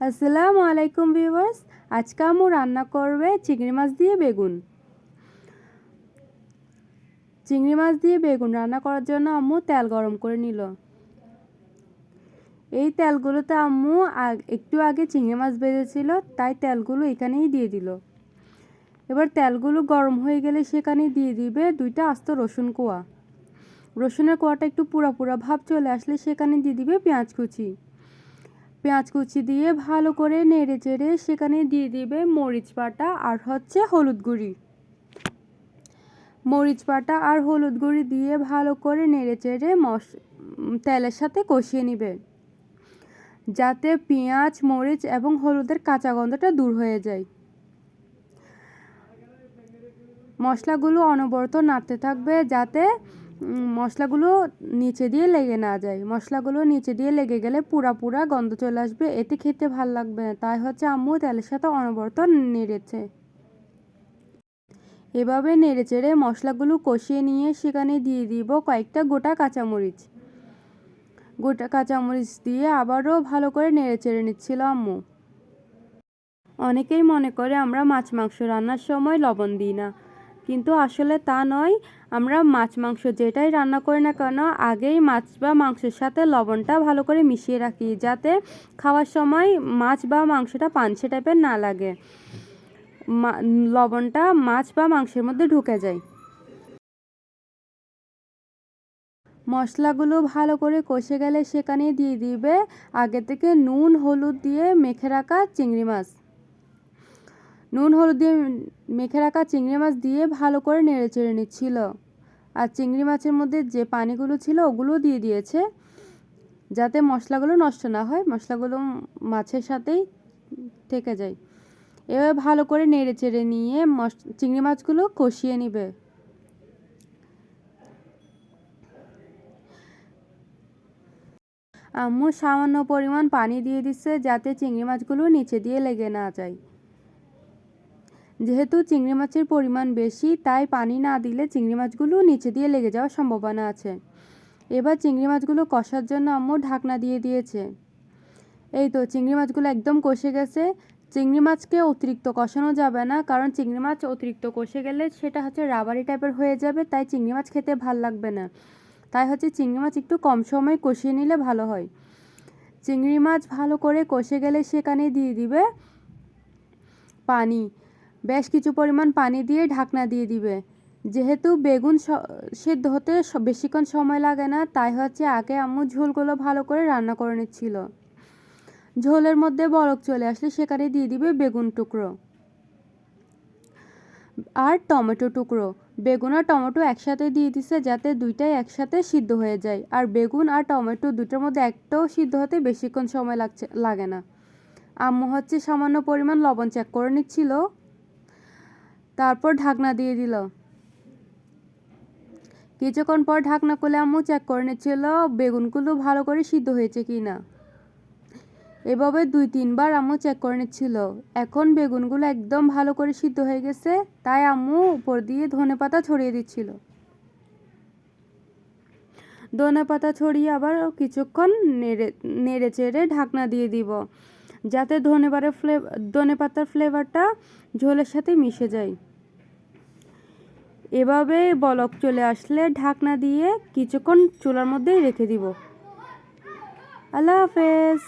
আসসালামু আলাইকুম ভিউয়ার্স। আজকে আম্মু রান্না করবে চিংড়ি মাছ দিয়ে বেগুন। চিংড়ি মাছ দিয়ে বেগুন রান্না করার জন্য আম্মু তেল গরম করে নিল। এই তেলগুলোতে আম্মু একটু আগে চিংড়ি মাছ ভেজেছিল, তাই তেলগুলো এখানেই দিয়ে দিল। এবার তেলগুলো গরম হয়ে গেলে সেখানে দিয়ে দিবে 2টা আস্ত রসুন কোয়া। রসুনের কোয়াটা একটু পুরা পুরা ভাব চলে আসলে সেখানে দিয়ে দিবে পেঁয়াজ কুচি। পেঁয়াজ কুচি দিয়ে ভালো করে নেড়ে চেড়ে সেখানে দিয়ে দিবে মরিচ বাটা আর হলুদ গুঁড়ি। মরিচ বাটা আর হলুদ গুঁড়ি দিয়ে ভালো করে নেড়ে চেড়ে তেলের সাথে কষিয়ে নিবে, যাতে পেঁয়াজ মরিচ এবং হলুদের কাঁচা গন্ধটা দূর হয়ে যায়। মশলাগুলো অনবরত নাড়তে থাকবে যাতে মশলাগুলো নিচে দিয়ে লেগে না যায়। মশলাগুলো নিচে দিয়ে লেগে গেলে পুরা গন্ধ চলে আসবে, এতে খেতে ভাল লাগবে না। তাই আম্মু তেলের সাথে অনবরত নেড়েছে। এভাবে নেড়ে চেড়ে মশলাগুলো কষিয়ে নিয়ে সেখানে দিয়ে দিব কয়েকটা গোটা কাঁচামরিচ দিয়ে আবারও ভালো করে নেড়ে চেড়ে নিচ্ছিল আম্মু। অনেকেই মনে করে আমরা মাছ মাংস রান্নার সময় লবণ দিই না, কিন্তু আসলে তা নয়। আমরা মাছ মাংস যেটাই রান্না করি না কেন আগেই মাছ বা মাংসের সাথে লবণটা ভালো করে মিশিয়ে রাখি, যাতে খাওয়ার সময় মাছ বা মাংসটা পানসে টাইপের না লাগে, লবণটা মাছ বা মাংসের মধ্যে ঢুকে যায়। মশলাগুলো ভালো করে কষে গেলে সেখানে দিয়ে দিবে আগে থেকে নুন হলুদ দিয়ে মেখে রাখা চিংড়ি মাছ। নুন হলুদ দিয়ে মেখে রাখা চিংড়ি মাছ দিয়ে ভালো করে নেড়ে চেড়ে নিচ্ছিল। আর চিংড়ি মাছের মধ্যে যে পানিগুলো ছিল ওগুলো দিয়ে দিয়েছে, যাতে মশলাগুলো নষ্ট না হয়, মশলাগুলো মাছের সাথেই থেকে যায়। এবার ভালো করে নেড়ে চেড়ে নিয়ে চিংড়ি মাছগুলো কষিয়ে নিবে। আম্মু সামান্য পরিমাণ পানি দিয়ে দিচ্ছে, যাতে চিংড়ি মাছগুলো নিচে দিয়ে লেগে না যায়। যেহেতু চিংড়ি মাছের পরিমাণ বেশি, তাই পানি না দিলে চিংড়ি মাছগুলো নিচে দিয়ে লেগে যাওয়ার সম্ভাবনা আছে। এবার চিংড়ি মাছগুলো কষার জন্য আম্মু ঢাকনা দিয়ে দিয়েছে। এই তো চিংড়ি মাছগুলো একদম কষে গেছে। চিংড়ি মাছকে অতিরিক্ত কষানো যাবে না, কারণ চিংড়ি মাছ অতিরিক্ত কষে গেলে সেটা রাবারি টাইপের হয়ে যাবে, তাই চিংড়ি মাছ খেতে ভাল লাগবে না। তাই চিংড়ি মাছ একটু কম সময় কষিয়ে নিলে ভালো হয়। চিংড়ি মাছ ভালো করে কষে গেলে সেখানে দিয়ে দিবে পানি। বেশ কিছু পরিমাণ পানি দিয়ে ঢাকনা দিয়ে দিবে। যেহেতু বেগুন সেদ্ধ হতে বেশিক্ষণ সময় লাগে না, তাই আগে আম্মু ঝোলগুলো ভালো করে রান্না করে নিচ্ছিল। ঝোলের মধ্যে বলক চলে আসলে সেখানে দিয়ে দিবে বেগুন টুকরো আর টমেটো টুকরো। বেগুন আর টমেটো একসাথে দিয়ে দিছে, যাতে দুইটাই একসাথে সিদ্ধ হয়ে যায়। আর বেগুন আর টমেটো দুটোর মধ্যে একটাও সিদ্ধ হতে বেশিক্ষণ সময় লাগে না। আম্মু সামান্য পরিমাণ লবণ চেক করে নিচ্ছিল, তারপর ঢাকনা দিয়ে দিল। কিছুক্ষণ পর ঢাকনা খুলে আম্মু চেক করে নিচ্ছিল বেগুনগুলো ভালো করে সিদ্ধ হয়েছে কিনা। এভাবে 2-3 বার আম্মু চেক করে নিচ্ছিল। এখন বেগুনগুলো একদম ভালো করে সিদ্ধ হয়ে গেছে, তাই আম্মু উপর দিয়ে ধনেপাতা ছড়িয়ে দিচ্ছিল। ধনেপাতা ছড়িয়ে আবার কিছুক্ষণ নেড়ে চেড়ে ঢাকনা দিয়ে দিব, যাতে ধনেপাতার ফ্লেভারটা ঝোলের সাথে মিশে যায়। এভাবে বলক চলে আসলে ঢাকনা দিয়ে কিছুক্ষণ চুলার মধ্যেই রেখে দিব। আল্লাহ হাফেজ।